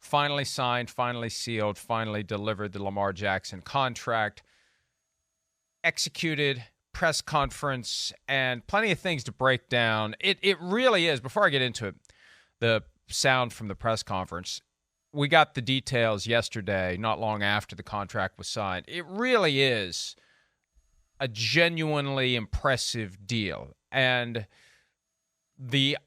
finally signed, finally sealed, finally delivered the Lamar Jackson contract, executed, press conference, and plenty of things to break down. It really is. Before I get into it, the sound from the press conference, we got the details yesterday, not long after the contract was signed. It really is a genuinely impressive deal. And the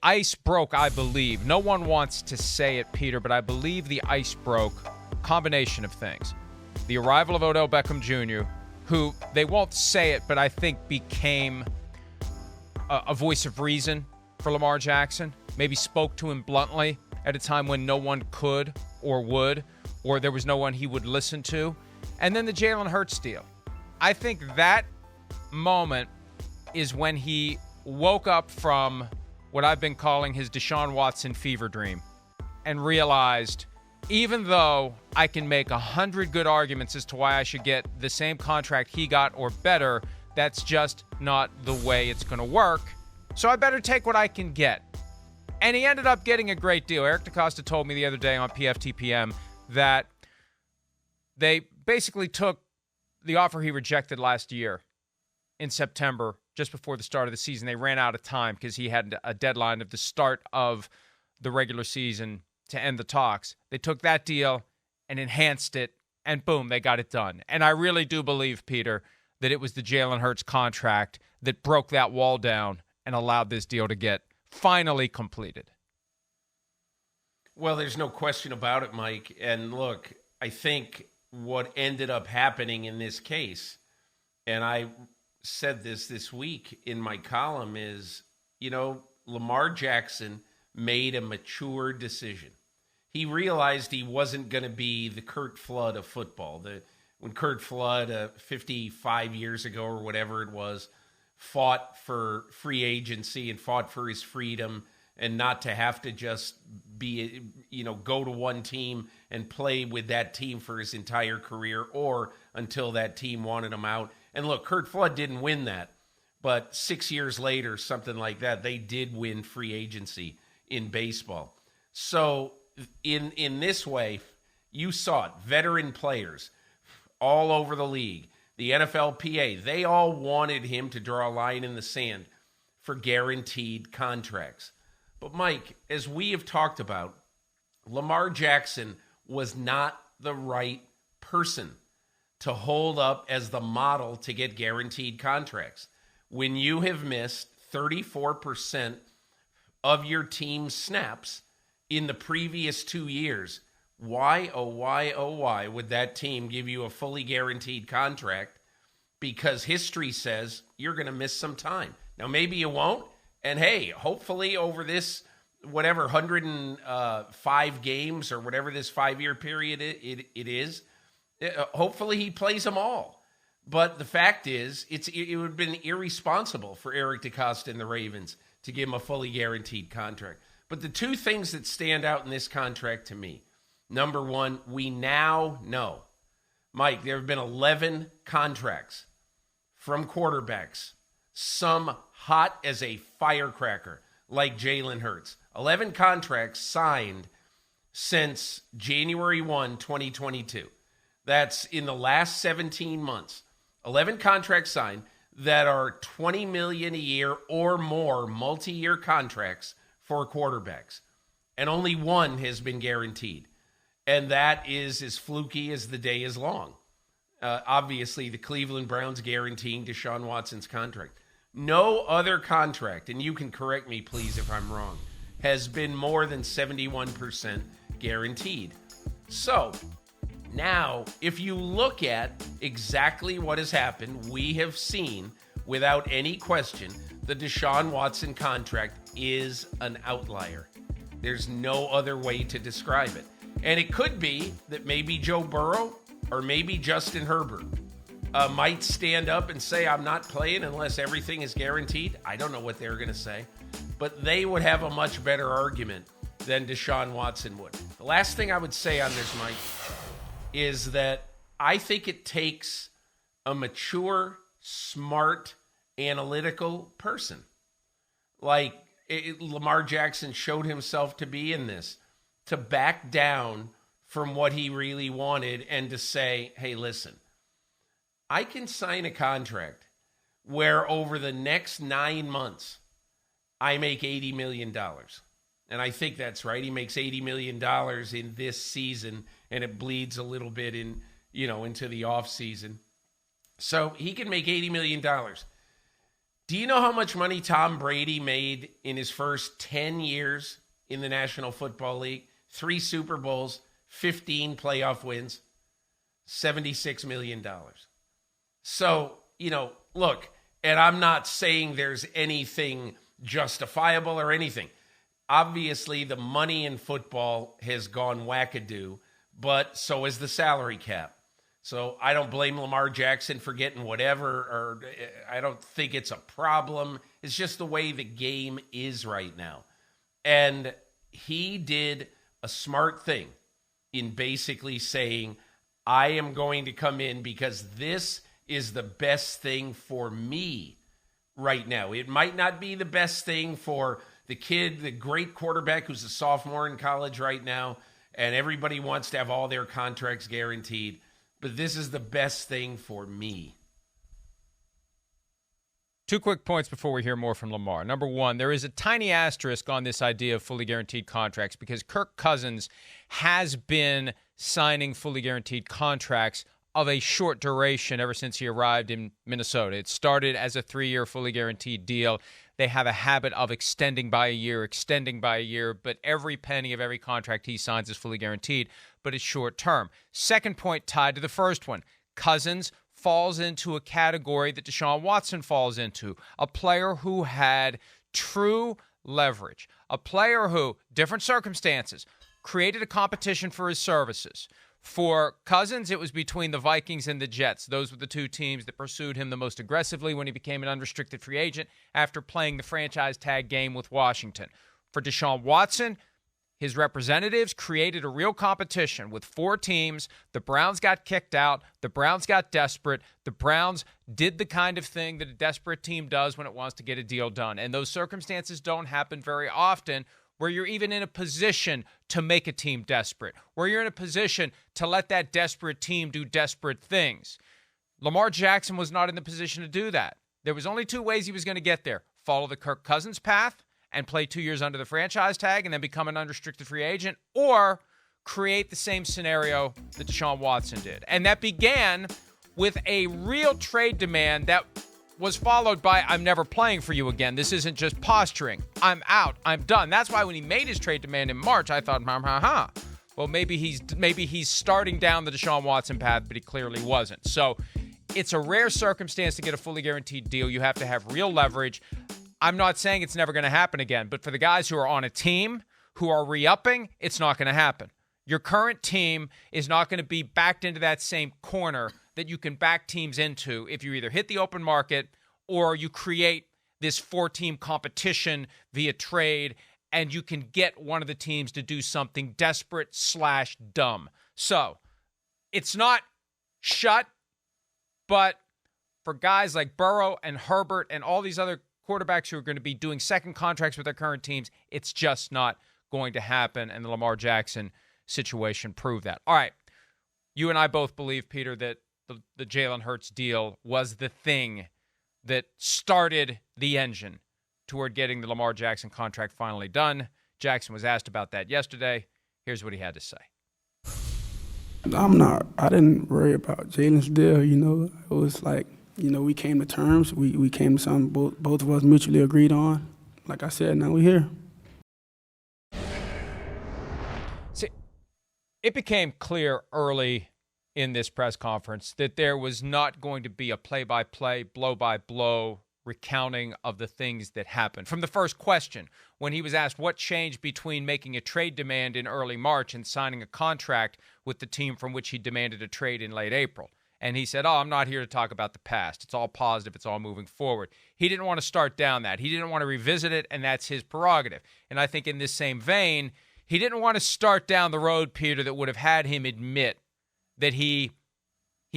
ice broke, I believe. No one wants to say it, Peter, but I believe the ice broke. Combination of things. The arrival of Odell Beckham Jr., who, they won't say it, but I think became a voice of reason for Lamar Jackson. Maybe spoke to him bluntly at a time when no one could or would, or there was no one he would listen to. And then the Jalen Hurts deal. I think that moment is when he woke up from what I've been calling his DeSean Watson fever dream and realized, even though I can make 100 good arguments as to why I should get the same contract he got or better, that's just not the way it's going to work. So I better take what I can get. And he ended up getting a great deal. Eric DeCosta told me the other day on PFTPM that they basically took the offer he rejected last year in September, just before the start of the season. They ran out of time because he had a deadline of the start of the regular season to end the talks. They took that deal and enhanced it, and boom, they got it done. And I really do believe, Peter, that it was the Jalen Hurts contract that broke that wall down and allowed this deal to get finally completed. Well, there's no question about it, Mike. And look, I think what ended up happening in this case, and I said this week in my column, is, Lamar Jackson made a mature decision. He realized he wasn't going to be the Curt Flood of football. When Curt Flood, 55 years ago or whatever it was, fought for free agency and fought for his freedom and not to have to just be, go to one team and play with that team for his entire career or until that team wanted him out. And look, Curt Flood didn't win that, but 6 years later, something like that, they did win free agency in baseball. So in this way, you saw it, veteran players all over the league, the NFLPA, they all wanted him to draw a line in the sand for guaranteed contracts. But Mike, as we have talked about, Lamar Jackson was not the right person to hold up as the model to get guaranteed contracts. When you have missed 34% of your team's snaps in the previous 2 years, why would that team give you a fully guaranteed contract? Because history says you're going to miss some time. Now, maybe you won't. And hey, hopefully over this, 105 games or whatever this 5-year period it is, hopefully he plays them all. But the fact is, it would have been irresponsible for Eric DeCosta and the Ravens to give him a fully guaranteed contract. But the two things that stand out in this contract to me, number one, we now know, Mike, there have been 11 contracts from quarterbacks, some hot as a firecracker like Jalen Hurts. 11 contracts signed since January 1, 2022. That's in the last 17 months. 11 contracts signed that are $20 million a year or more multi-year contracts for quarterbacks. And only one has been guaranteed. And that is as fluky as the day is long. Obviously, the Cleveland Browns guaranteeing DeSean Watson's contract. No other contract, and you can correct me, please, if I'm wrong, has been more than 71% guaranteed. So, now, if you look at exactly what has happened, we have seen, without any question, the DeSean Watson contract is an outlier. There's no other way to describe it. And it could be that maybe Joe Burrow or maybe Justin Herbert might stand up and say, I'm not playing unless everything is guaranteed. I don't know what they're going to say. But they would have a much better argument than DeSean Watson would. The last thing I would say on this, Mike, is that I think it takes a mature, smart, analytical person. Like Lamar Jackson showed himself to be in this. to back down from what he really wanted and to say, hey, listen, I can sign a contract where over the next 9 months, I make $80 million. And I think that's right. He makes $80 million in this season, and it bleeds a little bit in, into the offseason. So he can make $80 million. Do you know how much money Tom Brady made in his first 10 years in the National Football League? 3 Super Bowls, 15 playoff wins, $76 million. So, look, and I'm not saying there's anything justifiable or anything. Obviously, the money in football has gone wackadoo, but so is the salary cap. So I don't blame Lamar Jackson for getting whatever, or I don't think it's a problem. It's just the way the game is right now. And he did a smart thing in basically saying, I am going to come in because this is the best thing for me right now. It might not be the best thing for the kid, the great quarterback who's a sophomore in college right now, and everybody wants to have all their contracts guaranteed. But this is the best thing for me. 2 quick points before we hear more from Lamar. Number one, there is a tiny asterisk on this idea of fully guaranteed contracts because Kirk Cousins has been signing fully guaranteed contracts of a short duration ever since he arrived in Minnesota. It started as a 3-year fully guaranteed deal. They have a habit of extending by a year, but every penny of every contract he signs is fully guaranteed, but it's short term. Second point tied to the first one, Cousins falls into a category that DeSean Watson falls into, a player who had true leverage, a player who, different circumstances, created a competition for his services. For Cousins, it was between the Vikings and the Jets. Those were the 2 teams that pursued him the most aggressively when he became an unrestricted free agent after playing the franchise tag game with Washington. For DeSean Watson, his representatives created a real competition with 4 teams. The Browns got kicked out. The Browns got desperate. The Browns did the kind of thing that a desperate team does when it wants to get a deal done. And those circumstances don't happen very often, where you're even in a position to make a team desperate, where you're in a position to let that desperate team do desperate things. Lamar Jackson was not in the position to do that. There was only 2 ways he was going to get there. Follow the Kirk Cousins path and play 2 years under the franchise tag and then become an unrestricted free agent, or create the same scenario that DeSean Watson did. And that began with a real trade demand that was followed by, I'm never playing for you again. This isn't just posturing. I'm out. I'm done. That's why when he made his trade demand in March, I thought, well, maybe he's starting down the DeSean Watson path, but he clearly wasn't. So it's a rare circumstance to get a fully guaranteed deal. You have to have real leverage. I'm not saying it's never going to happen again, but for the guys who are on a team who are re-upping, it's not going to happen. Your current team is not going to be backed into that same corner that you can back teams into if you either hit the open market or you create this 4-team competition via trade and you can get one of the teams to do something desperate/dumb. So it's not shut, but for guys like Burrow and Herbert and all these other quarterbacks who are going to be doing second contracts with their current teams, it's just not going to happen, and the Lamar Jackson situation proved that. All right, you and I both believe, Peter, that the Jalen Hurts deal was the thing that started the engine toward getting the Lamar Jackson contract finally done. Jackson was asked about that yesterday. Here's what he had to say. I didn't worry about Jalen's deal, It was like, we came to terms. We came to something both of us mutually agreed on. Like I said, now we're here. See, it became clear early in this press conference that there was not going to be a play-by-play, blow-by-blow recounting of the things that happened. From the first question, when he was asked what changed between making a trade demand in early March and signing a contract with the team from which he demanded a trade in late April. And he said, I'm not here to talk about the past. It's all positive. It's all moving forward. He didn't want to start down that. He didn't want to revisit it, and that's his prerogative. And I think in this same vein, he didn't want to start down the road, Peter, that would have had him admit that he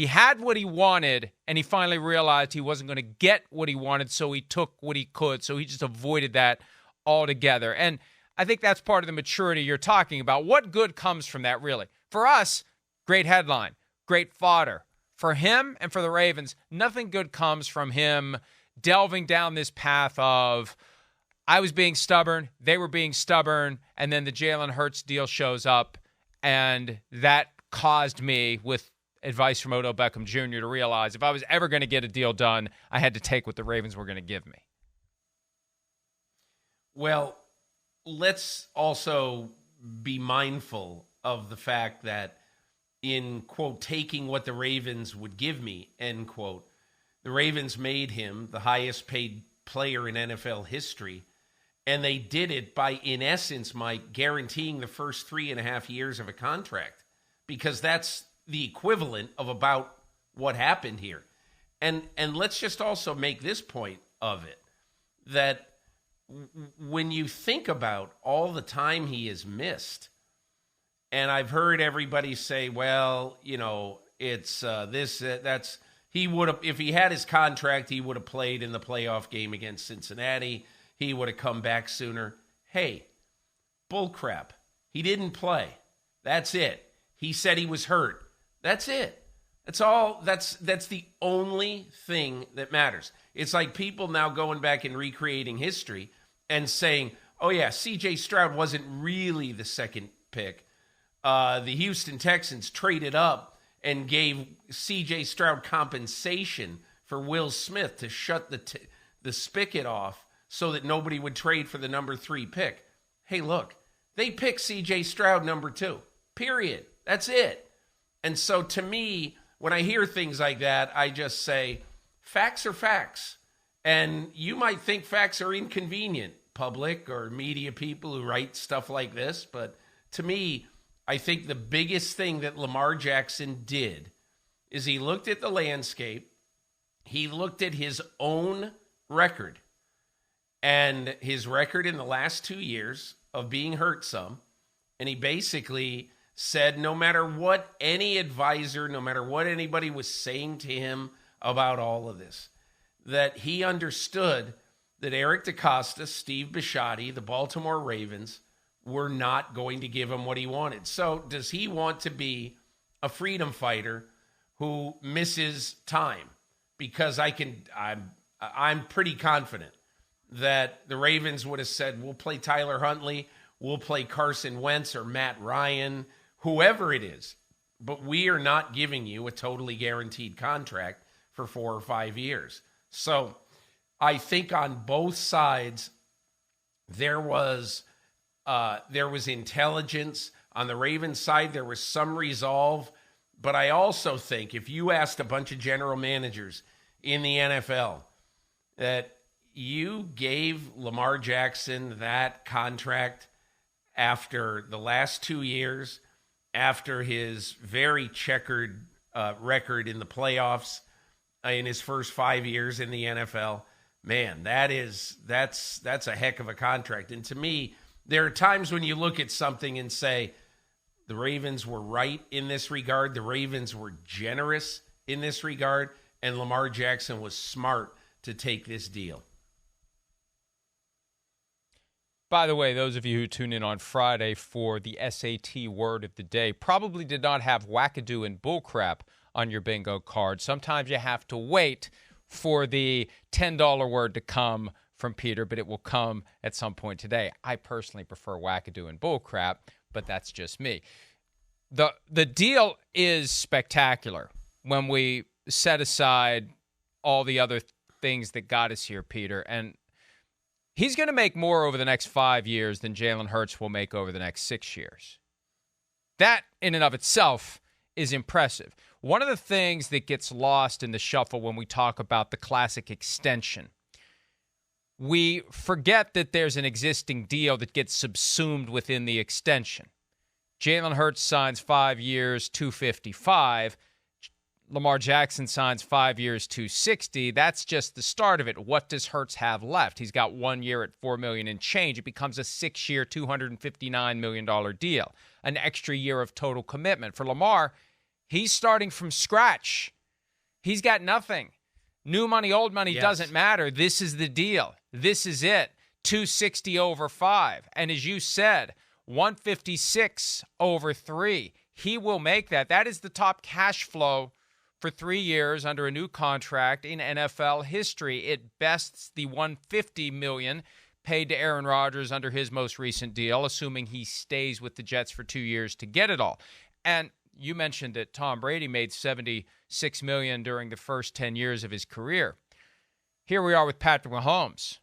had what he wanted, and he finally realized he wasn't going to get what he wanted, so he took what he could. So he just avoided that altogether. And I think that's part of the maturity you're talking about. What good comes from that, really? For us, great headline, great fodder. For him and for the Ravens, nothing good comes from him delving down this path of, I was being stubborn, they were being stubborn, and then the Jalen Hurts deal shows up, and that caused me, with advice from Odell Beckham Jr., to realize if I was ever going to get a deal done, I had to take what the Ravens were going to give me. Well, let's also be mindful of the fact that in, quote, taking what the Ravens would give me, end quote, the Ravens made him the highest paid player in NFL history. And they did it by, in essence, Mike, guaranteeing the first 3.5 years of a contract, because that's the equivalent of about what happened here. And let's just also make this point of it, that when you think about all the time he has missed, and I've heard everybody say, well, you know, it's that's, he would have, if he had his contract, he would have played in the playoff game against Cincinnati. He would have come back sooner. Hey, bullcrap. He didn't play. That's it. He said he was hurt. That's it. That's all. That's the only thing that matters. It's like people now going back and recreating history and saying, oh yeah, C.J. Stroud wasn't really the second pick. The Houston Texans traded up and gave C.J. Stroud compensation for Will Smith to shut the spigot off so that nobody would trade for the number 3 pick. Hey, look, they picked C.J. Stroud number 2, period. That's it. And so to me, when I hear things like that, I just say, facts are facts. And you might think facts are inconvenient, public or media people who write stuff like this. But to me, I think the biggest thing that Lamar Jackson did is he looked at the landscape. He looked at his own record. And his record in the last 2 years of being hurt some. And he basically said no matter what any advisor, no matter what anybody was saying to him about all of this, that he understood that Eric DeCosta, Steve Bisciotti, the Baltimore Ravens, were not going to give him what he wanted. So does he want to be a freedom fighter who misses time? Because I'm pretty confident that the Ravens would have said, we'll play Tyler Huntley, we'll play Carson Wentz or Matt Ryan, whoever it is, but we are not giving you a totally guaranteed contract for 4 or 5 years. So I think on both sides, there was intelligence. On the Ravens side, there was some resolve. But I also think if you asked a bunch of general managers in the NFL that you gave Lamar Jackson that contract after the last 2 years, after his very checkered record in the playoffs in his first 5 years in the NFL, man, that's a heck of a contract. And to me, there are times when you look at something and say, the Ravens were right in this regard, the Ravens were generous in this regard, and Lamar Jackson was smart to take this deal. By the way, those of you who tune in on Friday for the SAT word of the day probably did not have wackadoo and bullcrap on your bingo card. Sometimes you have to wait for the $10 word to come from Peter, but it will come at some point today. I personally prefer wackadoo and bullcrap, but that's just me. The deal is spectacular when we set aside all the other things that got us here, Peter, and he's going to make more over the next 5 years than Jalen Hurts will make over the next 6 years. That, in and of itself, is impressive. One of the things that gets lost in the shuffle when we talk about the classic extension, we forget that there's an existing deal that gets subsumed within the extension. Jalen Hurts signs 5 years, $255. Lamar Jackson signs 5 years, $260. That's just the start of it. What does Hurts have left? He's got 1 year at $4 million and change. It becomes a 6-year, $259 million deal. An extra year of total commitment. For Lamar, he's starting from scratch. He's got nothing. New money, old money doesn't matter. This is the deal. This is it. 260 over 5. And as you said, 156 over 3. He will make that. That is the top cash flow for 3 years under a new contract in NFL history. It bests the $150 million paid to Aaron Rodgers under his most recent deal, assuming he stays with the Jets for 2 years to get it all. And you mentioned that Tom Brady made $76 million during the first 10 years of his career. Here we are with Patrick Mahomes,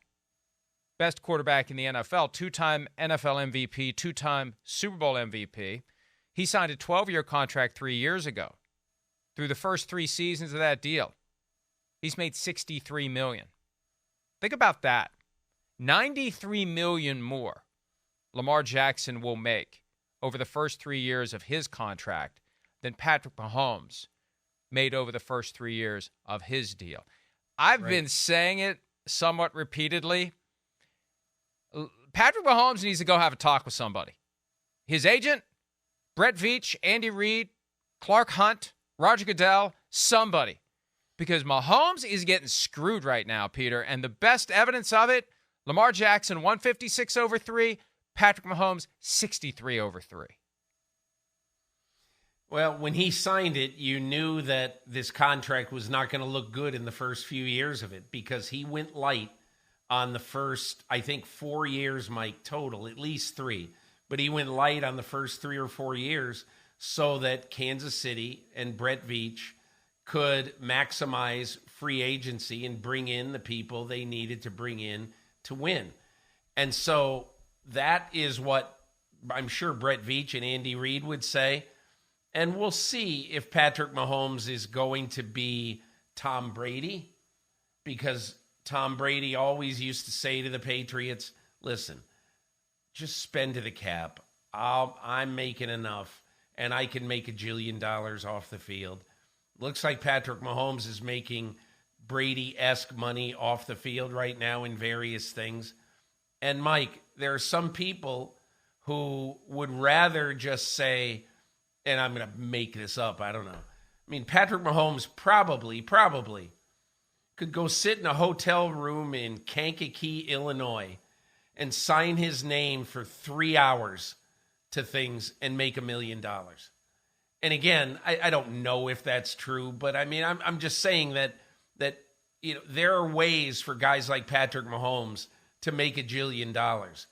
best quarterback in the NFL, two-time NFL MVP, two-time Super Bowl MVP. He signed a 12-year contract 3 years ago. Through the first 3 seasons of that deal, he's made $63 million. Think about that. $93 million more Lamar Jackson will make over the first 3 years of his contract than Patrick Mahomes made over the first 3 years of his deal. I've been saying it somewhat repeatedly. Patrick Mahomes needs to go have a talk with somebody. His agent, Brett Veach, Andy Reid, Clark Hunt, Roger Goodell, somebody. Because Mahomes is getting screwed right now, Peter, and the best evidence of it, Lamar Jackson, 156 over 3, Patrick Mahomes, 63 over 3. Well, when he signed it, you knew that this contract was not going to look good in the first few years of it because he went light on the first, I think, 4 years, Mike, total, at least 3. But he went light on the first 3 or 4 years so that Kansas City and Brett Veach could maximize free agency and bring in the people they needed to bring in to win. And so that is what I'm sure Brett Veach and Andy Reid would say. And we'll see if Patrick Mahomes is going to be Tom Brady, because Tom Brady always used to say to the Patriots, listen, just spend to the cap. I'm making enough, and I can make $1 jillion off the field. Looks like Patrick Mahomes is making Brady-esque money off the field right now in various things. And, Mike, there are some people who would rather just say, and I'm going to make this up, I don't know. I mean, Patrick Mahomes probably could go sit in a hotel room in Kankakee, Illinois, and sign his name for 3 hours to things and make $1 million. And again, I don't know if that's true, but I mean, I'm just saying that you know there are ways for guys like Patrick Mahomes to make $1 jillion.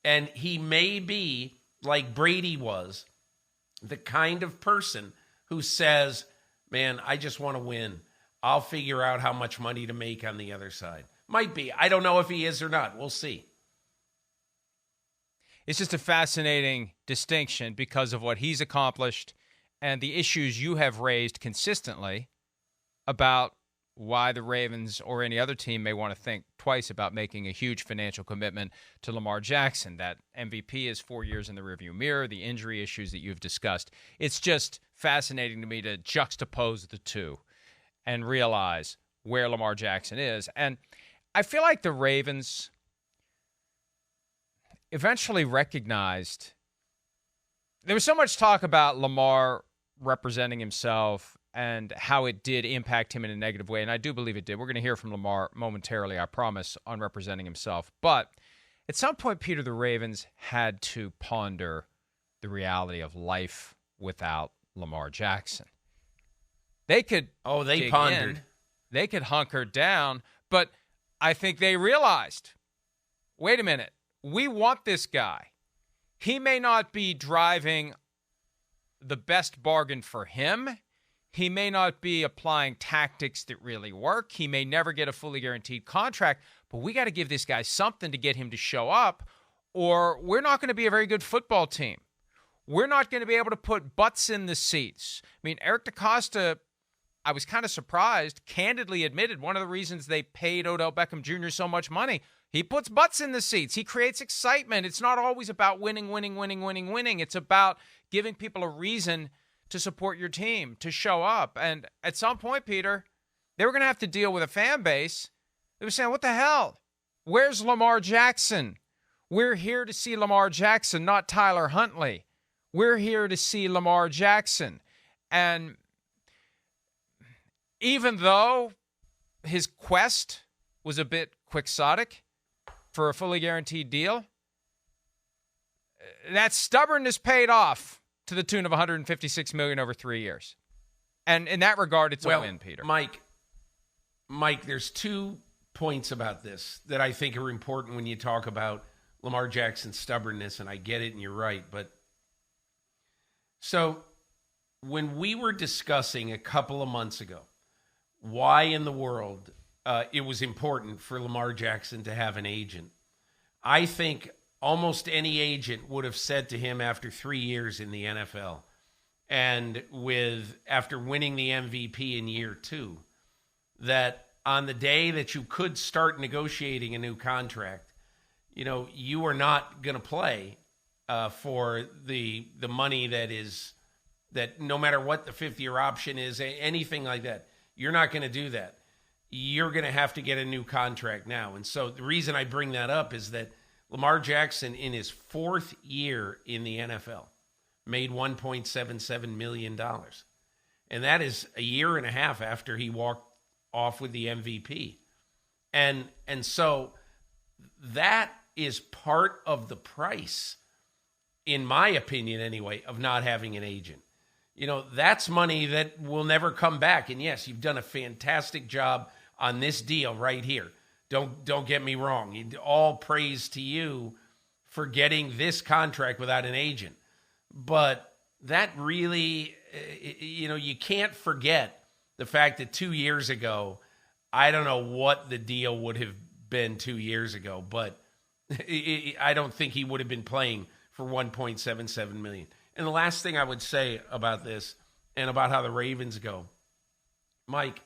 And he may be, like Brady was, the kind of person who says, man, I just want to win. I'll figure out how much money to make on the other side. Might be. I don't know if he is or not. We'll see. It's just a fascinating distinction because of what he's accomplished and the issues you have raised consistently about why the Ravens or any other team may want to think twice about making a huge financial commitment to Lamar Jackson. That MVP is 4 years in the rearview mirror, the injury issues that you've discussed. It's just fascinating to me to juxtapose the two and realize where Lamar Jackson is. And I feel like the Ravens eventually recognized there was so much talk about Lamar representing himself and how it did impact him in a negative way, and I do believe it did. We're going to hear from Lamar momentarily, I promise, on representing himself. But at some point, Peter, the Ravens had to ponder the reality of life without Lamar Jackson. They could they pondered. They could hunker down, but I think they realized, wait a minute, we want this guy. He may not be driving the best bargain for him. He may not be applying tactics that really work. He may never get a fully guaranteed contract, but we got to give this guy something to get him to show up, or we're not going to be a very good football team. We're not going to be able to put butts in the seats. I mean, Eric DeCosta, I was kind of surprised, candidly admitted one of the reasons they paid Odell Beckham Jr. so much money. He puts butts in the seats. He creates excitement. It's not always about winning. It's about giving people a reason to support your team, to show up. And at some point, Peter, they were going to have to deal with a fan base that was saying, what the hell? Where's Lamar Jackson? We're here to see Lamar Jackson, not Tyler Huntley. We're here to see Lamar Jackson. And even though his quest was a bit quixotic, for a fully guaranteed deal, that stubbornness paid off to the tune of $156 million over 3 years. And in that regard, it's a win, Peter. Mike, there's 2 points about this that I think are important when you talk about Lamar Jackson's stubbornness, and I get it, and you're right. But so when we were discussing a couple of months ago why in the world it was important for Lamar Jackson to have an agent, I think almost any agent would have said to him after 3 years in the NFL and after winning the MVP in year 2, that on the day that you could start negotiating a new contract, you are not going to play for the money that no matter what the 5th-year option is, anything like that, you're not going to do that. You're going to have to get a new contract now. And so the reason I bring that up is that Lamar Jackson, in his 4th year in the NFL, made $1.77 million. And that is a year and a half after he walked off with the MVP. And so that is part of the price, in my opinion anyway, of not having an agent. That's money that will never come back. And yes, you've done a fantastic job on this deal right here. Don't get me wrong. All praise to you for getting this contract without an agent. But that really, you can't forget the fact that 2 years ago, I don't know what the deal would have been 2 years ago, but I don't think he would have been playing for $1.77 million. And the last thing I would say about this and about how the Ravens go, Mike,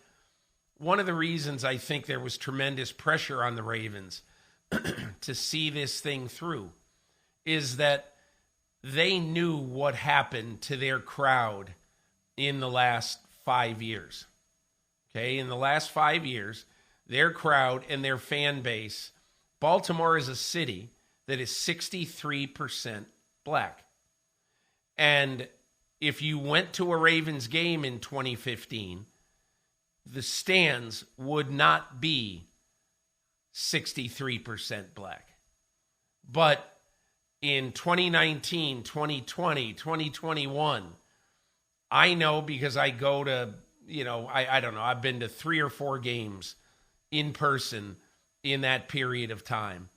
one of the reasons I think there was tremendous pressure on the Ravens to see this thing through is that they knew what happened to their crowd in the last 5 years. Okay, in the last 5 years, their crowd and their fan base, Baltimore is a city that is 63% black. And if you went to a Ravens game in 2015, the stands would not be 63% black. But in 2019, 2020, 2021, I know because I go to, I don't know, I've been to 3 or 4 games in person in that period of time.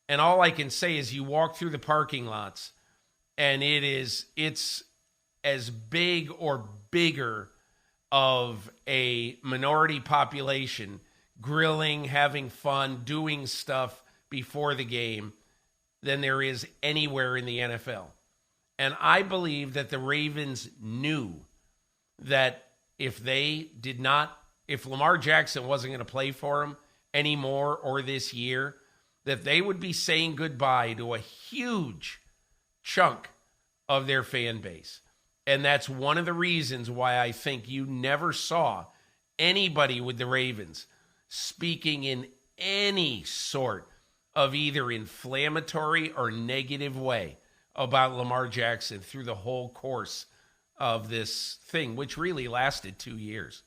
And all I can say is you walk through the parking lots and it's as big or bigger of a minority population grilling, having fun, doing stuff before the game than there is anywhere in the NFL. And I believe that the Ravens knew that if Lamar Jackson wasn't going to play for them anymore or this year, that they would be saying goodbye to a huge chunk of their fan base. And that's one of the reasons why I think you never saw anybody with the Ravens speaking in any sort of either inflammatory or negative way about Lamar Jackson through the whole course of this thing, which really lasted 2 years.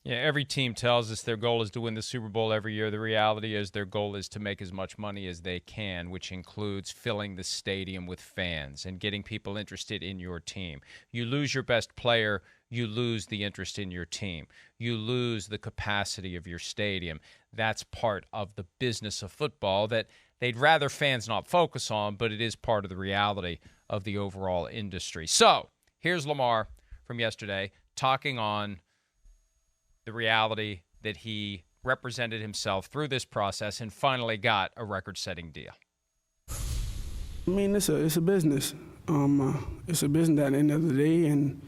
Yeah, every team tells us their goal is to win the Super Bowl every year. The reality is their goal is to make as much money as they can, which includes filling the stadium with fans and getting people interested in your team. You lose your best player, you lose the interest in your team. You lose the capacity of your stadium. That's part of the business of football that they'd rather fans not focus on, but it is part of the reality of the overall industry. So here's Lamar from yesterday talking on the reality that he represented himself through this process and finally got a record-setting deal. I mean, it's a business. It's a business at the end of the day, and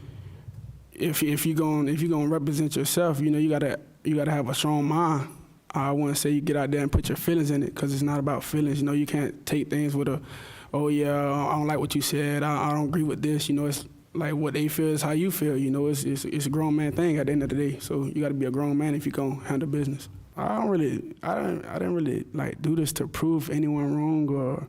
if you're gonna represent yourself, you gotta have a strong mind. I wouldn't say you get out there and put your feelings in it, because it's not about feelings. You can't take things with oh yeah, I don't like what you said. I don't agree with this. It's like what they feel is how you feel. It's a grown man thing at the end of the day. So you got to be a grown man if you're gonna handle business. I didn't really like do this to prove anyone wrong or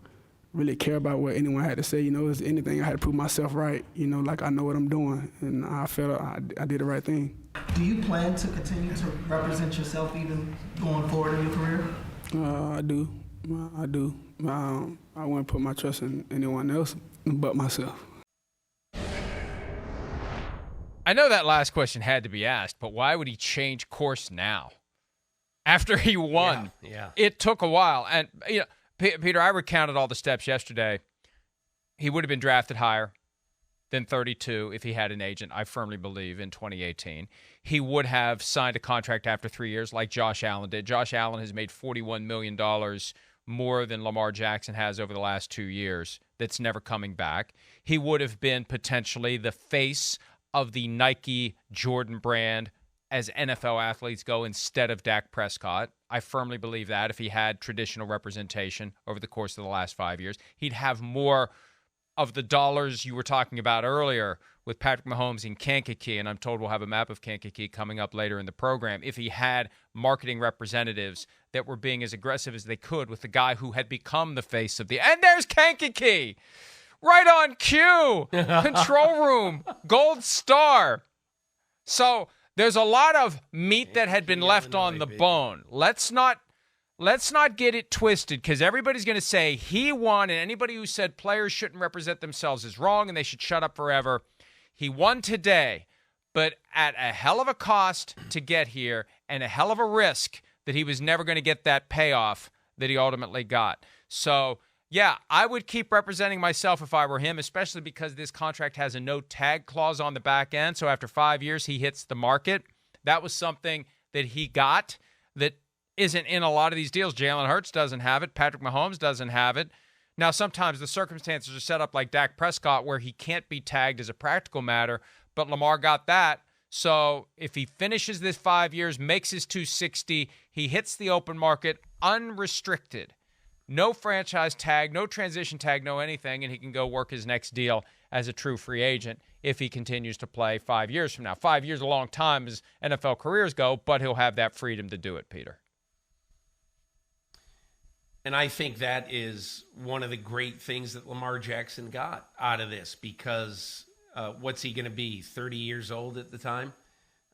really care about what anyone had to say. It's anything I had to prove myself right. Like I know what I'm doing, and I felt I did the right thing. Do you plan to continue to represent yourself even going forward in your career? I do. I do. I wouldn't put my trust in anyone else but myself. I know that last question had to be asked, but why would he change course now? After he won, yeah. It took a while. And, Peter, I recounted all the steps yesterday. He would have been drafted higher than 32 if he had an agent, I firmly believe, in 2018. He would have signed a contract after 3 years like Josh Allen did. Josh Allen has made $41 million more than Lamar Jackson has over the last 2 years. That's never coming back. He would have been potentially the face of the Nike Jordan brand as NFL athletes go instead of Dak Prescott. I firmly believe that if he had traditional representation over the course of the last 5 years, he'd have more of the dollars you were talking about earlier with Patrick Mahomes in Kankakee, and I'm told we'll have a map of Kankakee coming up later in the program, if he had marketing representatives that were being as aggressive as they could with the guy who had become the face of the... And there's Kankakee! Right on cue! Control room, gold star. So there's a lot of meat that had been left on the bone. Let's not get it twisted, because everybody's going to say he won, and anybody who said players shouldn't represent themselves is wrong and they should shut up forever. He won today, but at a hell of a cost to get here and a hell of a risk that he was never going to get that payoff that he ultimately got. So, yeah, I would keep representing myself if I were him, especially because this contract has a no-tag clause on the back end. So after 5 years, he hits the market. That was something that he got that isn't in a lot of these deals. Jalen Hurts doesn't have it. Patrick Mahomes doesn't have it. Now, sometimes the circumstances are set up like Dak Prescott where he can't be tagged as a practical matter, but Lamar got that. So if he finishes this 5 years, makes his 260, he hits the open market unrestricted. No franchise tag, no transition tag, no anything, and he can go work his next deal as a true free agent if he continues to play 5 years from now. 5 years is a long time as NFL careers go, but he'll have that freedom to do it, Peter. And I think that is one of the great things that Lamar Jackson got out of this, because what's he going to be, 30 years old at the time?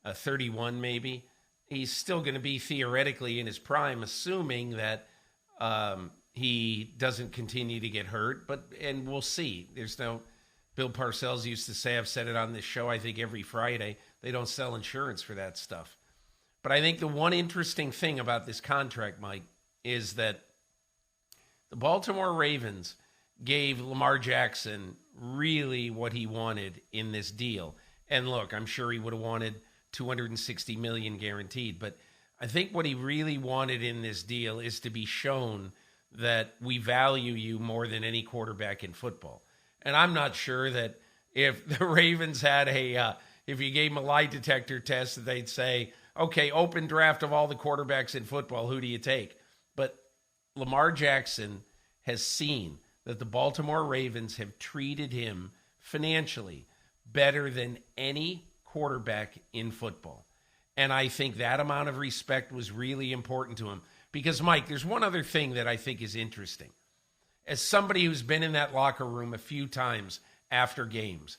31 maybe? He's still going to be theoretically in his prime, assuming that he doesn't continue to get hurt. And we'll see. There's no... Bill Parcells used to say, I've said it on this show, I think every Friday, they don't sell insurance for that stuff. But I think the one interesting thing about this contract, Mike, is that the Baltimore Ravens gave Lamar Jackson really what he wanted in this deal. And look, I'm sure he would have wanted $260 million guaranteed, but I think what he really wanted in this deal is to be shown that we value you more than any quarterback in football. And I'm not sure that if the Ravens had if you gave them a lie detector test, that they'd say, okay, open draft of all the quarterbacks in football, who do you take? But Lamar Jackson has seen that the Baltimore Ravens have treated him financially better than any quarterback in football. And I think that amount of respect was really important to him. Because, Mike, there's one other thing that I think is interesting. As somebody who's been in that locker room a few times after games,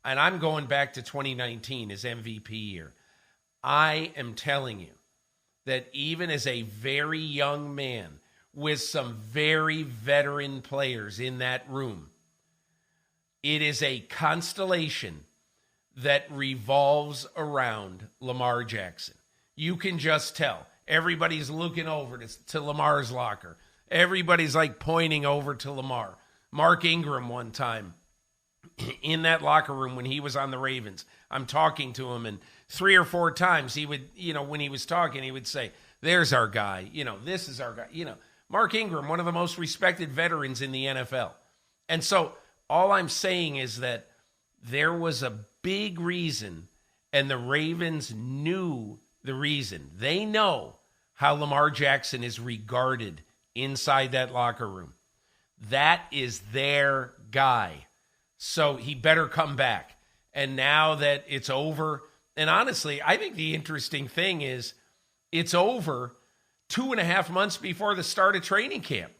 and I'm going back to 2019 as MVP year, I am telling you that even as a very young man with some very veteran players in that room, it is a constellation that revolves around Lamar Jackson. You can just tell. Everybody's looking over to Lamar's locker. Everybody's like pointing over to Lamar. Mark Ingram one time in that locker room when he was on the Ravens, I'm talking to him, and 3 or 4 times he would, when he was talking, he would say, there's our guy. This is our guy. Mark Ingram, one of the most respected veterans in the NFL. And so all I'm saying is that there was a big reason, and the Ravens knew the reason. They know how Lamar Jackson is regarded inside that locker room. That is their guy. So he better come back. And now that it's over, and honestly, I think the interesting thing is it's over 2.5 months before the start of training camp.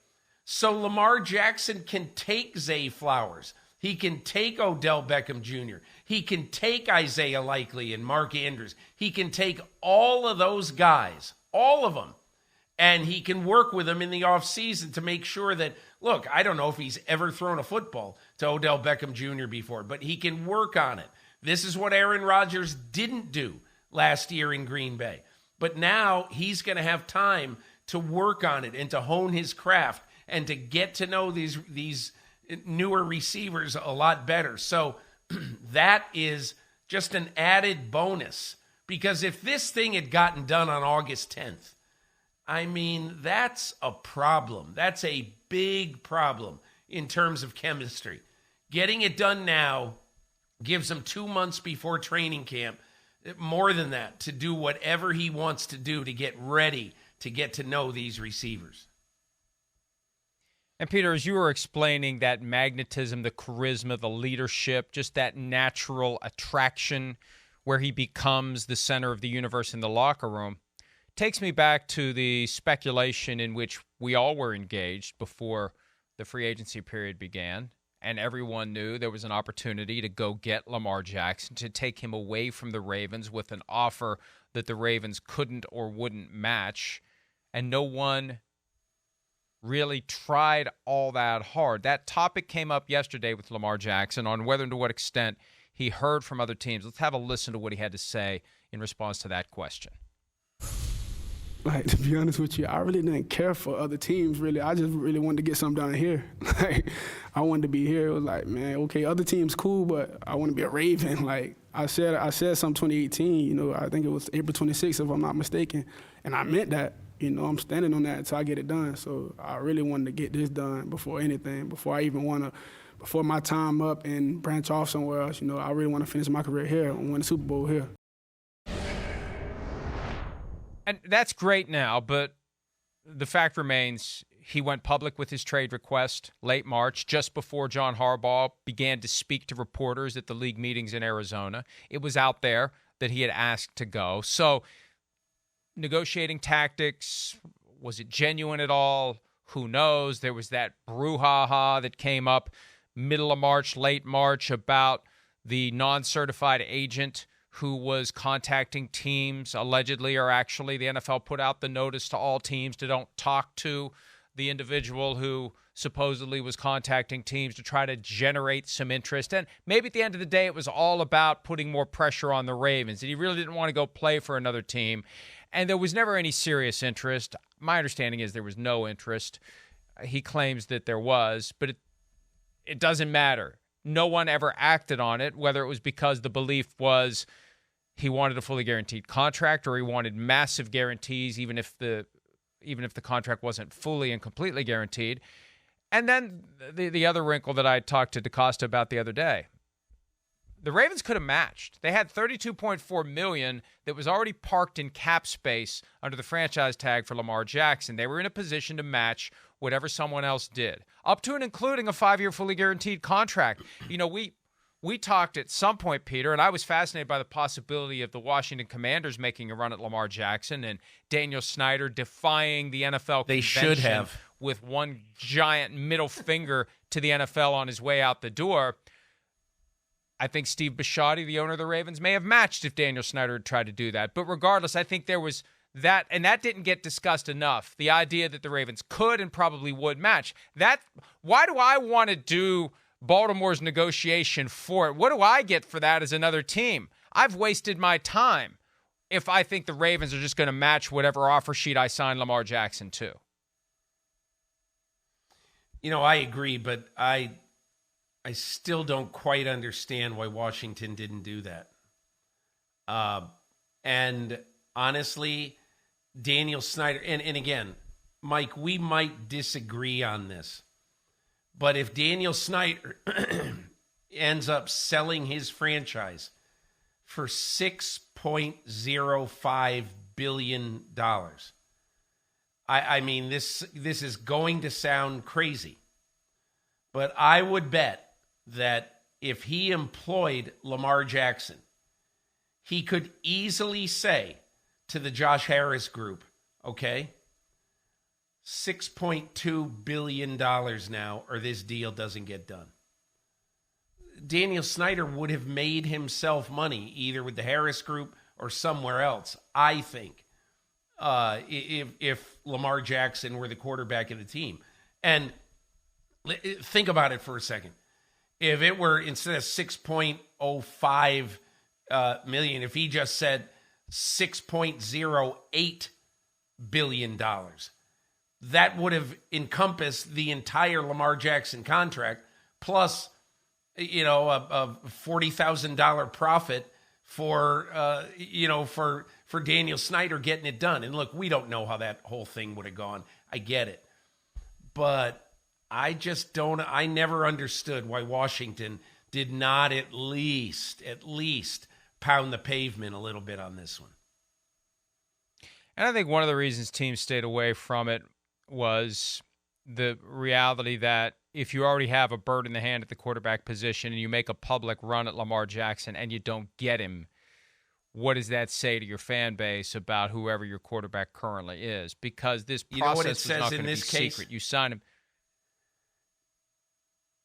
So Lamar Jackson can take Zay Flowers. He can take Odell Beckham Jr. He can take Isaiah Likely and Mark Andrews. He can take all of those guys, all of them, And he can work with him in the offseason to make sure that, look, I don't know if he's ever thrown a football to Odell Beckham Jr. before, but he can work on it. This is what Aaron Rodgers didn't do last year in Green Bay. But now he's going to have time to work on it and to hone his craft and to get to know these newer receivers a lot better. So that is just an added bonus, because if this thing had gotten done on August 10th, I mean, that's a problem. That's a big problem in terms of chemistry. Getting it done now gives him 2 months before training camp, more than that, to do whatever he wants to do to get ready to get to know these receivers. And Peter, as you were explaining that magnetism, the charisma, the leadership, just that natural attraction where he becomes the center of the universe in the locker room, takes me back to the speculation in which we all were engaged before the free agency period began, and everyone knew there was an opportunity to go get Lamar Jackson, to take him away from the Ravens with an offer that the Ravens couldn't or wouldn't match, and no one really tried all that hard. That topic came up yesterday with Lamar Jackson on whether and to what extent he heard from other teams. Let's have a listen to what he had to say in response to that question. Like, to be honest with you, I really didn't care for other teams, really. I just really wanted to get something down here. Like, I wanted to be here. It was like, man, okay, other teams cool, but I want to be a Raven. Like, I said something 2018, you know, I think it was April 26th, if I'm not mistaken, and I meant that. You know, I'm standing on that until I get it done. So I really wanted to get this done before anything, before my time up and branch off somewhere else. You know, I really want to finish my career here and win the Super Bowl here. And that's great now, but the fact remains he went public with his trade request late March, just before John Harbaugh began to speak to reporters at the league meetings in Arizona. It was out there that he had asked to go. So negotiating tactics, was it genuine at all? Who knows? There was that brouhaha that came up middle of March, late March, about the non-certified agent who was contacting teams, allegedly, or actually the NFL put out the notice to all teams to don't talk to the individual who supposedly was contacting teams to try to generate some interest. And maybe at the end of the day, it was all about putting more pressure on the Ravens. And he really didn't want to go play for another team. And there was never any serious interest. My understanding is there was no interest. He claims that there was, but it doesn't matter. No one ever acted on it, whether it was because the belief was he wanted a fully guaranteed contract or he wanted massive guarantees, even if the contract wasn't fully and completely guaranteed. And then the other wrinkle that I talked to DeCosta about the other day, the Ravens could have matched. They had $32.4 million that was already parked in cap space under the franchise tag for Lamar Jackson. They were in a position to match whatever someone else did, up to and including a 5-year fully guaranteed contract. You know, we talked at some point, Peter, and I was fascinated by the possibility of the Washington Commanders making a run at Lamar Jackson and Daniel Snyder defying the NFL They should have. with one giant middle finger to the NFL on his way out the door. I think Steve Bisciotti, the owner of the Ravens, may have matched if Daniel Snyder had tried to do that. But regardless, I think there was that, and that didn't get discussed enough. The idea that the Ravens could and probably would match. Why do I want to do Baltimore's negotiation for it? What do I get for that as another team? I've wasted my time if I think the Ravens are just going to match whatever offer sheet I sign Lamar Jackson to. You know, I agree, but I still don't quite understand why Washington didn't do that. And honestly, Daniel Snyder, and again, Mike, we might disagree on this, but if Daniel Snyder ends up selling his franchise for $6.05 billion, I mean, this is going to sound crazy, but I would bet that if he employed Lamar Jackson, he could easily say to the Josh Harris group, okay, $6.2 billion now, or this deal doesn't get done. Daniel Snyder would have made himself money either with the Harris group or somewhere else, I think. if Lamar Jackson were the quarterback of the team. And think about it for a second. If it were, instead of 6.05 million, if he just said $6.08 billion, that would have encompassed the entire Lamar Jackson contract, plus, a $40,000 profit for Daniel Snyder getting it done. And look, we don't know how that whole thing would have gone. I get it. But I never understood why Washington did not at least pound the pavement a little bit on this one. And I think one of the reasons teams stayed away from it was the reality that if you already have a bird in the hand at the quarterback position and you make a public run at Lamar Jackson and you don't get him, what does that say to your fan base about whoever your quarterback currently is? Because this process is not going to be secret. You sign him.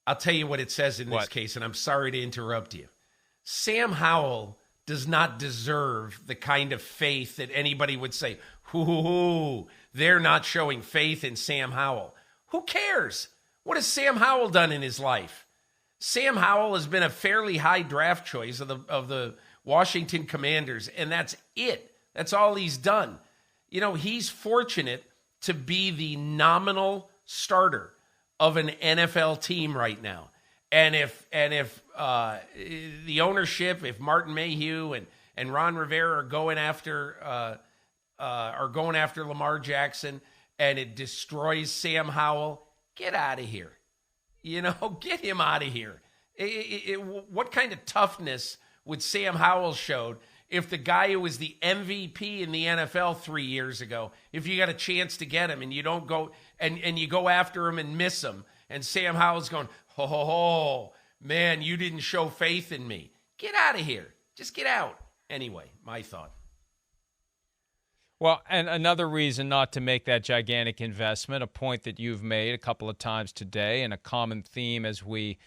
I'll tell you what it says in this case, and I'm sorry to interrupt you. Sam Howell does not deserve the kind of faith that anybody would say, they're not showing faith in Sam Howell. Who cares? What has Sam Howell done in his life? Sam Howell has been a fairly high draft choice of the Washington Commanders, and that's it. That's all he's done. He's fortunate to be the nominal starter of an NFL team right now. And if the ownership, if Martin Mayhew and Ron Rivera are going after Lamar Jackson and it destroys Sam Howell, get out of here. Get him out of here. What kind of toughness would Sam Howell showed if the guy who was the MVP in the NFL 3 years ago, if you got a chance to get him and you don't go and you go after him and miss him, and Sam Howell's going, man, you didn't show faith in me. Get out of here. Just get out. Anyway, my thought. Well, and another reason not to make that gigantic investment, a point that you've made a couple of times today, and a common theme as we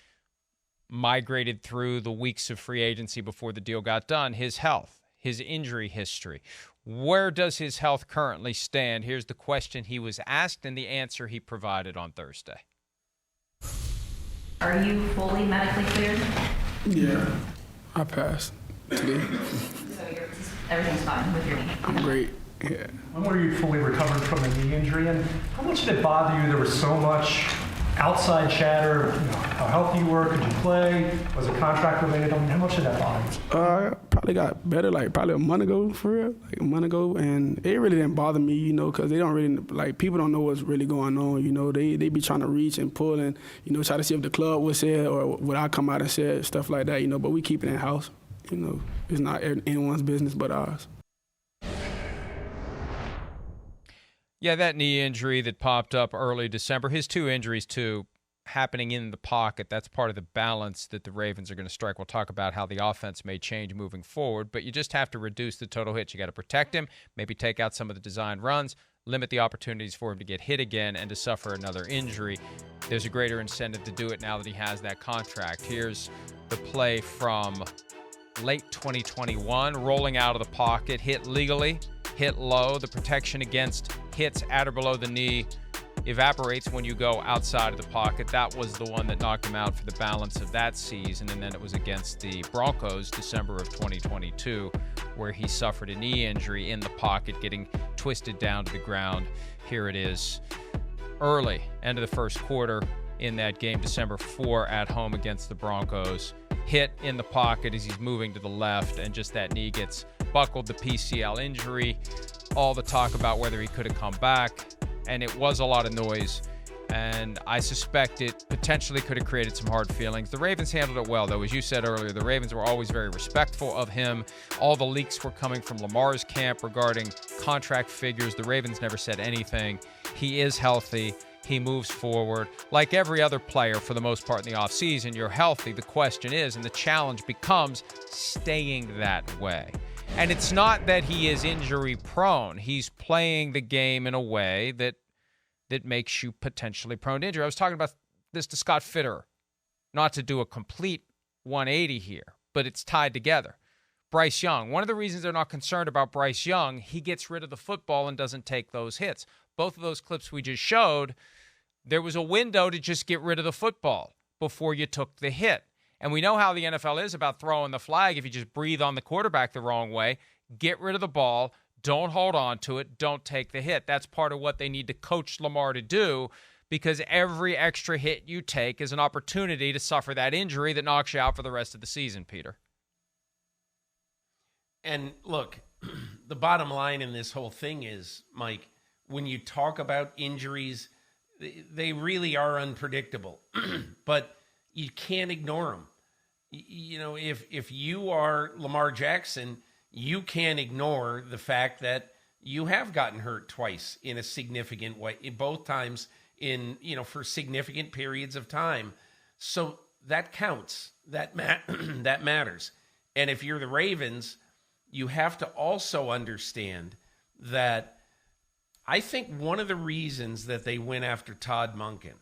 migrated through the weeks of free agency before the deal got done, his health, his injury history. Where does his health currently stand? Here's the question he was asked and the answer he provided on Thursday. Are you fully medically cleared? Yeah, I passed today. So everything's fine with your knee? I'm great. Yeah. When were you fully recovered from the knee injury, and how much did it bother you? There was so much outside chatter, how healthy you were, could you play? Was it contract related? How much did that bother you? Probably got better, probably a month ago, for real, a month ago, and it really didn't bother me, because they don't really, people don't know what's really going on, they be trying to reach and pull and, try to see if the club would say it or would I come out and say it, stuff like that, but we keep it in-house, it's not anyone's business but ours. Yeah, that knee injury that popped up early December, his two injuries too, happening in the pocket, that's part of the balance that the Ravens are going to strike. We'll talk about how the offense may change moving forward, but you just have to reduce the total hits. You got to protect him, maybe take out some of the designed runs, limit the opportunities for him to get hit again and to suffer another injury. There's a greater incentive to do it now that he has that contract. Here's the play from late 2021, rolling out of the pocket, hit legally, hit low. The protection against hits at or below the knee evaporates when you go outside of the pocket. That was the one that knocked him out for the balance of that season, and then it was against the Broncos December of 2022 where he suffered a knee injury in the pocket, getting twisted down to the ground. Here it is early, end of the first quarter in that game, December 4 at home against the Broncos. Hit in the pocket as he's moving to the left, and just that knee gets buckled, the PCL injury. All the talk about whether he could have come back, and it was a lot of noise, and I suspect it potentially could have created some hard feelings. The Ravens handled it well, though. As you said earlier, the Ravens were always very respectful of him. All the leaks were coming from Lamar's camp regarding contract figures. The Ravens never said anything. He is healthy. He moves forward. Like every other player, for the most part in the offseason, you're healthy. The question is, and the challenge becomes, staying that way. And it's not that he is injury prone. He's playing the game in a way that makes you potentially prone to injury. I was talking about this to Scott Fitterer, not to do a complete 180 here, but it's tied together. Bryce Young. One of the reasons they're not concerned about Bryce Young, he gets rid of the football and doesn't take those hits. Both of those clips we just showed, there was a window to just get rid of the football before you took the hit. And we know how the NFL is about throwing the flag. If you just breathe on the quarterback the wrong way, get rid of the ball, don't hold on to it, don't take the hit. That's part of what they need to coach Lamar to do, because every extra hit you take is an opportunity to suffer that injury that knocks you out for the rest of the season, Peter. And look, the bottom line in this whole thing is, Mike, when you talk about injuries, they really are unpredictable, but you can't ignore them. You know, if you are Lamar Jackson, you can't ignore the fact that you have gotten hurt twice in a significant way, both times for significant periods of time. So that counts. That matters. And if you're the Ravens, you have to also understand that I think one of the reasons that they went after Todd Monkin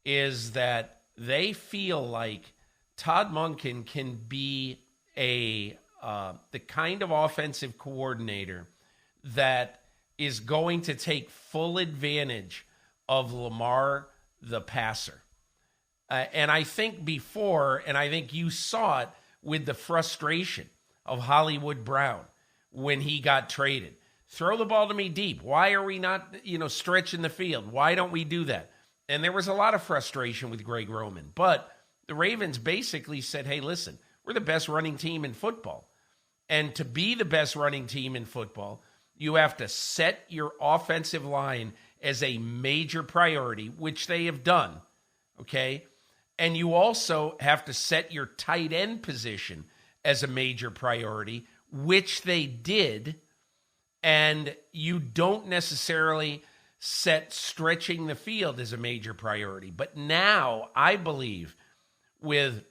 is that they feel like Todd Monkin can be the kind of offensive coordinator that is going to take full advantage of Lamar the passer. And I think I think you saw it with the frustration of Hollywood Brown when he got traded. Throw the ball to me deep. Why are we not, stretching the field? Why don't we do that? And there was a lot of frustration with Greg Roman. But the Ravens basically said, hey, listen, we're the best running team in football. And to be the best running team in football, you have to set your offensive line as a major priority, which they have done, okay? And you also have to set your tight end position as a major priority, which they did. And you don't necessarily set stretching the field as a major priority. But now, I believe, with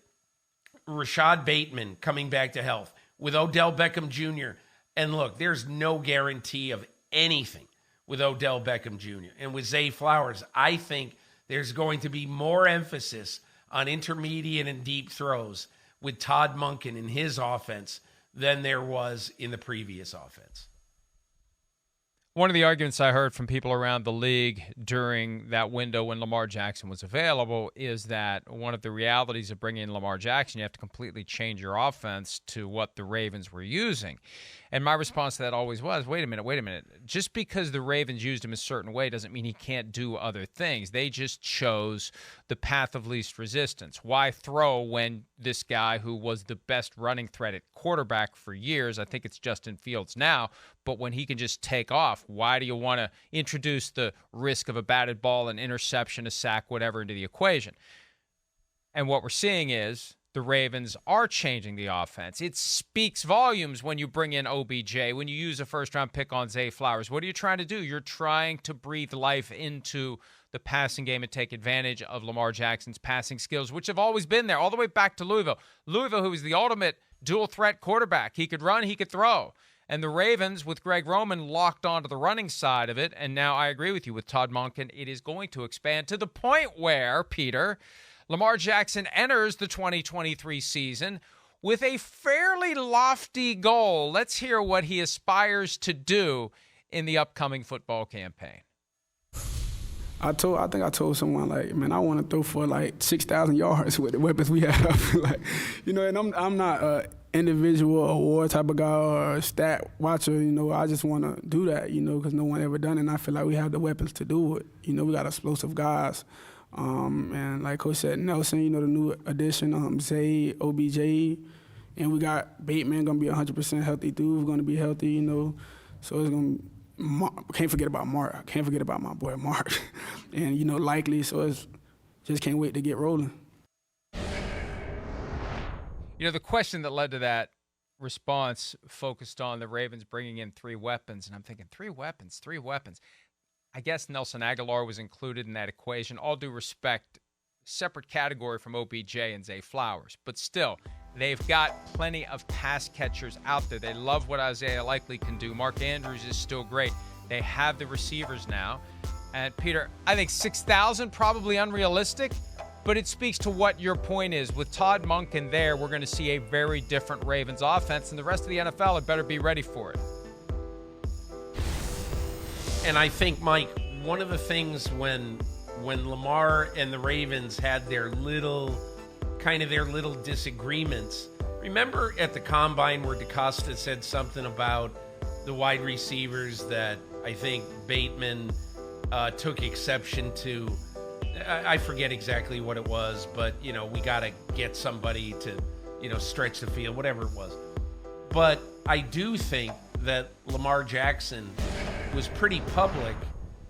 Rashad Bateman coming back to health, with Odell Beckham Jr., and look, there's no guarantee of anything with Odell Beckham Jr. And with Zay Flowers, I think there's going to be more emphasis on intermediate and deep throws with Todd Monkin in his offense than there was in the previous offense. One of the arguments I heard from people around the league during that window when Lamar Jackson was available is that one of the realities of bringing in Lamar Jackson, you have to completely change your offense to what the Ravens were using. And my response to that always was, wait a minute. Just because the Ravens used him a certain way doesn't mean he can't do other things. They just chose the path of least resistance. Why throw when this guy who was the best running threat at quarterback for years, I think it's Justin Fields now, but when he can just take off, why do you want to introduce the risk of a batted ball, an interception, a sack, whatever into the equation? And what we're seeing is the Ravens are changing the offense. It speaks volumes when you bring in OBJ, when you use a first-round pick on Zay Flowers. What are you trying to do? You're trying to breathe life into the passing game and take advantage of Lamar Jackson's passing skills, which have always been there, all the way back to Louisville. Louisville, who was the ultimate dual-threat quarterback. He could run, he could throw. And the Ravens, with Greg Roman, locked onto the running side of it. And now I agree with you with Todd Monkin. It is going to expand to the point where, Peter, Lamar Jackson enters the 2023 season with a fairly lofty goal. Let's hear what he aspires to do in the upcoming football campaign. I think I told someone, like, man, I want to throw for like 6,000 yards with the weapons we have. And I'm not a individual award type of guy or a stat watcher. I just want to do that, because no one ever done it. And I feel like we have the weapons to do it. We got explosive guys. And like Coach said, Nelson, the new addition, Zay, OBJ, and we got Bateman going to be 100% healthy. Dude's going to be healthy, So it's going to can't forget about Mark. I can't forget about my boy Mark. And, likely, so it's just can't wait to get rolling. The question that led to that response focused on the Ravens bringing in 3 weapons. And I'm thinking, 3 weapons. I guess Nelson Aguilar was included in that equation. All due respect, separate category from OBJ and Zay Flowers. But still, they've got plenty of pass catchers out there. They love what Isaiah Likely can do. Mark Andrews is still great. They have the receivers now. And, Peter, I think 6,000 probably unrealistic. but it speaks to what your point is. With Todd Monkin there, we're going to see a very different Ravens offense, and the rest of the NFL had better be ready for it. And I think, Mike, one of the things when Lamar and the Ravens had their little disagreements, remember at the Combine where DeCosta said something about the wide receivers that I think Bateman took exception to? I forget exactly what it was, but, we got to get somebody to, stretch the field, whatever it was. But I do think that Lamar Jackson was pretty public,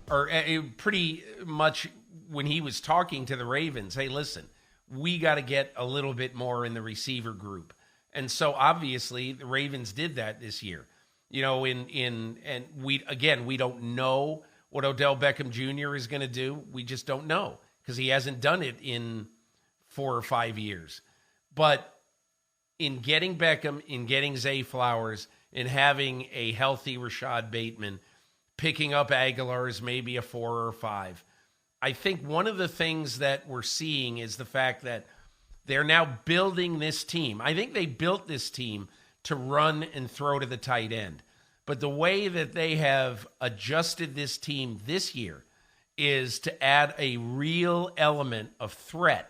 or pretty much when he was talking to the Ravens, hey, listen, we got to get a little bit more in the receiver group. And so obviously the Ravens did that this year. And we don't know what Odell Beckham Jr. is going to do. We just don't know because he hasn't done it in 4 or 5 years. But in getting Beckham, in getting Zay Flowers, in having a healthy Rashad Bateman, picking up Aguilar's maybe a 4 or 5, I think one of the things that we're seeing is the fact that they're now building this team. I think they built this team to run and throw to the tight end. But the way that they have adjusted this team this year is to add a real element of threat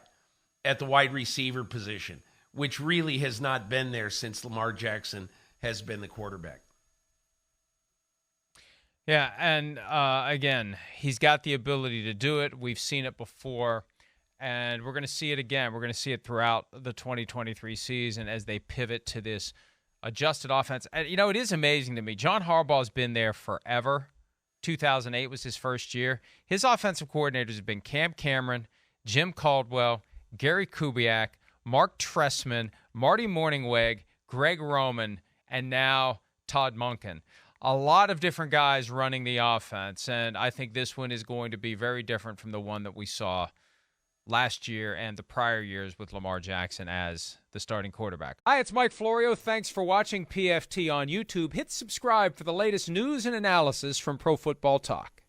at the wide receiver position, which really has not been there since Lamar Jackson has been the quarterback. Yeah, and again, he's got the ability to do it. We've seen it before, and we're going to see it again. We're going to see it throughout the 2023 season as they pivot to this adjusted offense. And, it is amazing to me. John Harbaugh's been there forever. 2008 was his first year. His offensive coordinators have been Cam Cameron, Jim Caldwell, Gary Kubiak, Mark Trestman, Marty Morningweg, Greg Roman, and now Todd Monkin. A lot of different guys running the offense, and I think this one is going to be very different from the one that we saw last year and the prior years with Lamar Jackson as the starting quarterback. Hi, it's Mike Florio. Thanks for watching PFT on YouTube. Hit subscribe for the latest news and analysis from Pro Football Talk.